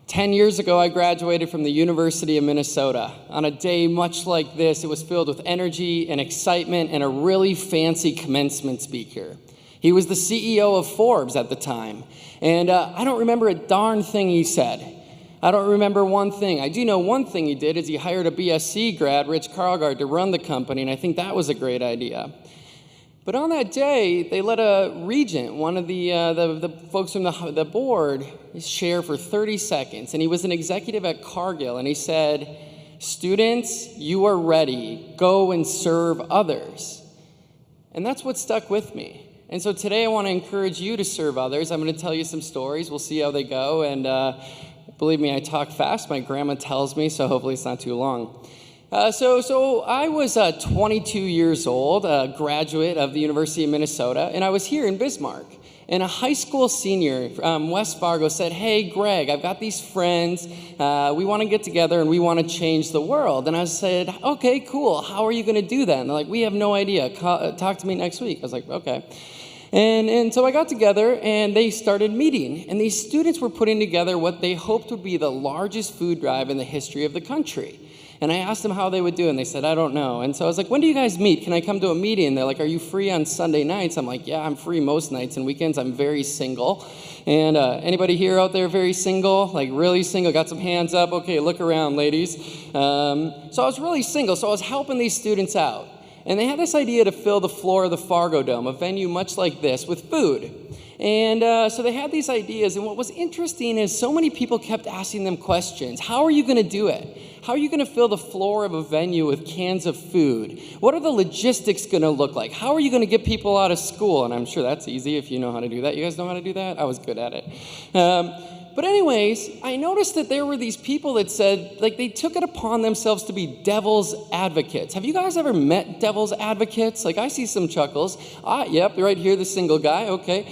10 years ago, I graduated from the University of Minnesota. On a day much like this, it was filled with energy and excitement and a really fancy commencement speaker. He was the CEO of Forbes at the time, and I don't remember a darn thing he said. I don't remember one thing. I do know one thing he did is he hired a BSc grad, Rich Karlgaard, to run the company, and I think that was a great idea. But on that day, they let a regent, one of the folks from the board, share for 30 seconds. And he was an executive at Cargill, and he said, "Students, you are ready. Go and serve others." And that's what stuck with me. And so today I want to encourage you to serve others. I'm going to tell you some stories. We'll see how they go. And believe me, I talk fast. My grandma tells me, so hopefully it's not too long. So I was 22 years old, a graduate of the University of Minnesota, and I was here in Bismarck. And a high school senior from West Fargo said, "Hey, Greg, I've got these friends. We want to get together and we want to change the world." And I said, "Okay, cool. How are you going to do that?" And they're like, "We have no idea. Talk to me next week." I was like, "Okay." And so I got together and they started meeting. And these students were putting together what they hoped would be the largest food drive in the history of the country. And I asked them how they would do, and they said, "I don't know." And so I was like, "When do you guys meet? Can I come to a meeting?" They're like, "Are you free on Sunday nights?" I'm like, "Yeah, I'm free most nights, and weekends I'm very single." And anybody here out there very single, like really single? Got some hands up? Okay, look around, ladies. So I was really single, so I was helping these students out. And they had this idea to fill the floor of the Fargo Dome, a venue much like this, with food. And so they had these ideas, and what was interesting is so many people kept asking them questions. How are you going to do it? How are you going to fill the floor of a venue with cans of food? What are the logistics going to look like? How are you going to get people out of school? And I'm sure that's easy if you know how to do that. You guys know how to do that? I was good at it. But anyways, I noticed that there were these people that said, like, they took it upon themselves to be devil's advocates. Have you guys ever met devil's advocates? Like, I see some chuckles. Yep, right here, the single guy, okay.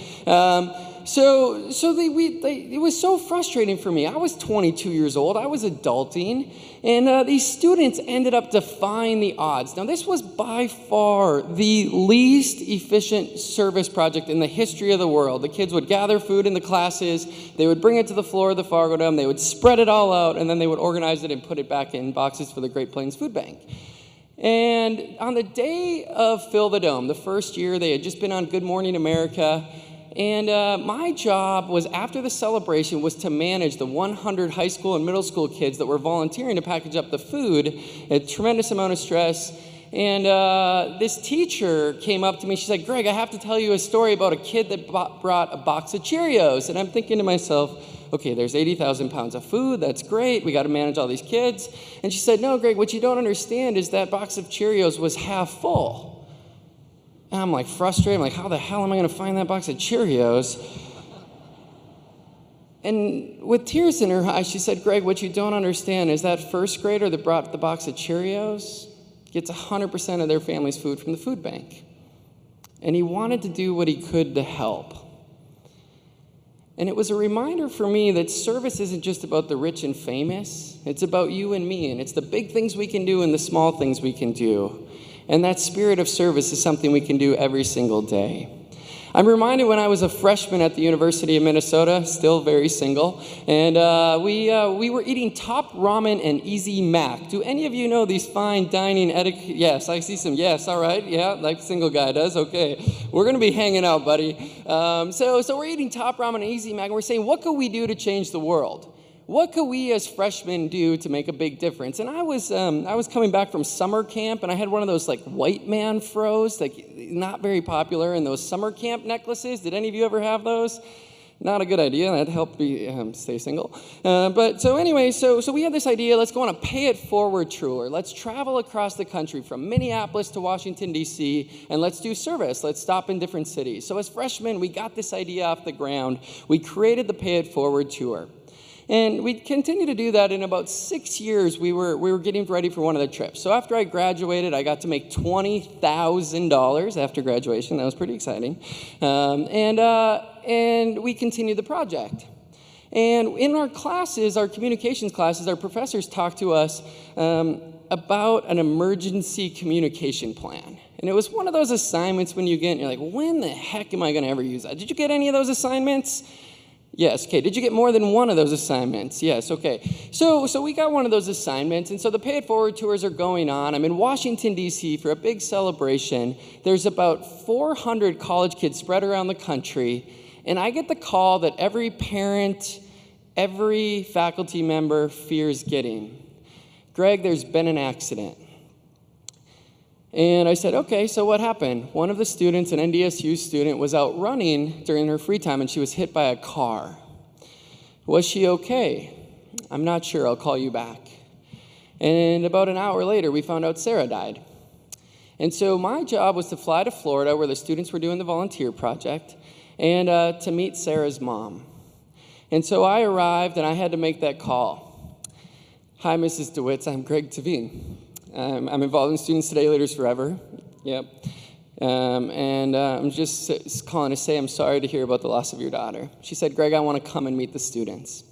It was so frustrating for me. I was 22 years old. I was adulting. And these students ended up defying the odds. Now, this was by far the least efficient service project in the history of the world. The kids would gather food in the classes. They would bring it to the floor of the Fargo Dome. They would spread it all out, and then they would organize it and put it back in boxes for the Great Plains Food Bank. And on the day of Fill the Dome, the first year, they had just been on Good Morning America. And my job was, after the celebration, was to manage the 100 high school and middle school kids that were volunteering to package up the food. A tremendous amount of stress. And this teacher came up to me. She said, "Greg, I have to tell you a story about a kid that brought a box of Cheerios." And I'm thinking to myself, okay, there's 80,000 pounds of food. That's great. We got to manage all these kids. And she said, "No, Greg, what you don't understand is that box of Cheerios was half full." And I'm like frustrated. I'm like, how the hell am I going to find that box of Cheerios? And with tears in her eyes, she said, "Greg, what you don't understand is that first grader that brought the box of Cheerios gets 100% of their family's food from the food bank." And he wanted to do what he could to help. And it was a reminder for me that service isn't just about the rich and famous. It's about you and me, and it's the big things we can do and the small things we can do. And that spirit of service is something we can do every single day. I'm reminded when I was a freshman at the University of Minnesota, still very single, and we were eating top ramen and easy mac. Do any of you know these fine dining etiquette? Yes, I see some. Yes, all right. Yeah, like single guy does. Okay, we're going to be hanging out, buddy. So we're eating top ramen and easy mac, and we're saying, what could we do to change the world? What could we as freshmen do to make a big difference? And I was coming back from summer camp, and I had one of those like white man froze, like not very popular, and those summer camp necklaces. Did any of you ever have those? Not a good idea. That helped me stay single. So we had this idea. Let's go on a pay it forward tour. Let's travel across the country from Minneapolis to Washington, D.C., and let's do service. Let's stop in different cities. So as freshmen, we got this idea off the ground. We created the pay it forward tour. And we continued to do that. In about 6 years, we were getting ready for one of the trips. So after I graduated, I got to make $20,000 after graduation. That was pretty exciting. And we continued the project. And in our classes, our communications classes, our professors talked to us about an emergency communication plan. And it was one of those assignments when you get, and you're like, when the heck am I going to ever use that? Did you get any of those assignments? Yes, okay. Did you get more than one of those assignments? Yes, okay. So we got one of those assignments, and so the Pay It Forward tours are going on. I'm in Washington, D.C. for a big celebration. There's about 400 college kids spread around the country, and I get the call that every parent, every faculty member fears getting. Greg, there's been an accident. And I said, okay, so what happened? One of the students, an NDSU student, was out running during her free time, and she was hit by a car. Was she okay? I'm not sure. I'll call you back. And about an hour later, we found out Sarah died. And so my job was to fly to Florida, where the students were doing the volunteer project, and to meet Sarah's mom. And so I arrived, and I had to make that call. Hi, Mrs. DeWitz. I'm Greg Tehven. I'm involved in Students Today, Leaders Forever. Yep. I'm just calling to say I'm sorry to hear about the loss of your daughter. She said, Greg, I want to come and meet the students.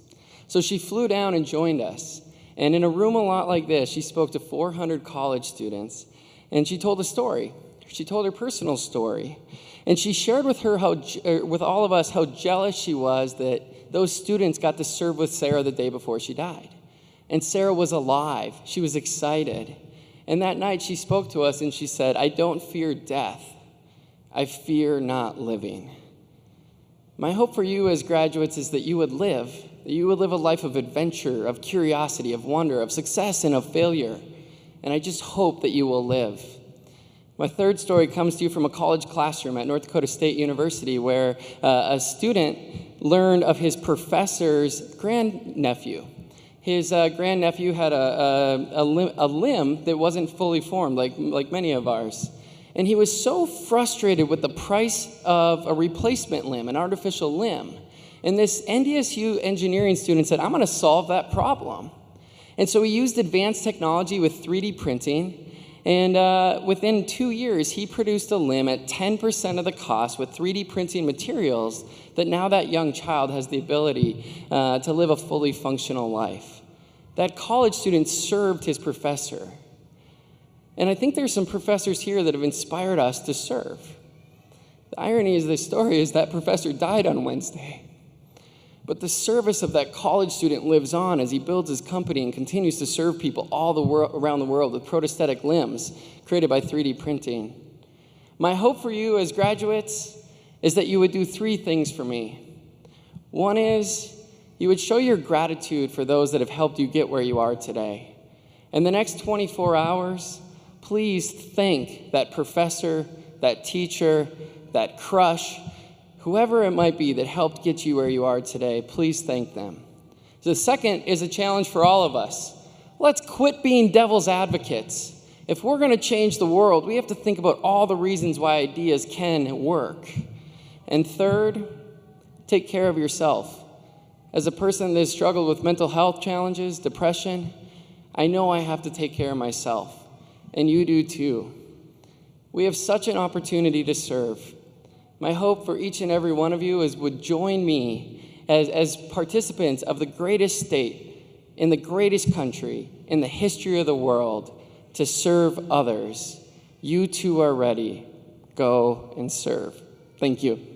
So she flew down and joined us. And in a room a lot like this, she spoke to 400 college students. And she told a story. She told her personal story. And she shared with with all of us how jealous she was that those students got to serve with Sarah the day before she died. And Sarah was alive. She was excited. And that night she spoke to us and she said, I don't fear death. I fear not living. My hope for you as graduates is that you would live a life of adventure, of curiosity, of wonder, of success, and of failure. And I just hope that you will live. My third story comes to you from a college classroom at North Dakota State University, where a student learned of his professor's grandnephew. His grandnephew had a limb that wasn't fully formed, like many of ours. And he was so frustrated with the price of a replacement limb, an artificial limb. And this NDSU engineering student said, I'm going to solve that problem. And so he used advanced technology with 3D printing. And within 2 years, he produced a limb at 10% of the cost with 3D printing materials that now that young child has the ability to live a fully functional life. That college student served his professor. And I think there's some professors here that have inspired us to serve. The irony of this story is that professor died on Wednesday. But the service of that college student lives on as he builds his company and continues to serve people around the world with prosthetic limbs created by 3D printing. My hope for you as graduates is that you would do 3 things for me. One is you would show your gratitude for those that have helped you get where you are today. In the next 24 hours, please thank that professor, that teacher, that crush, whoever it might be that helped get you where you are today. Please thank them. The second is a challenge for all of us. Let's quit being devil's advocates. If we're going to change the world, we have to think about all the reasons why ideas can work. And third, take care of yourself. As a person that has struggled with mental health challenges, depression, I know I have to take care of myself, and you do too. We have such an opportunity to serve. My hope for each and every one of you is would join me as participants of the greatest state in the greatest country in the history of the world to serve others. You too are ready. Go and serve. Thank you.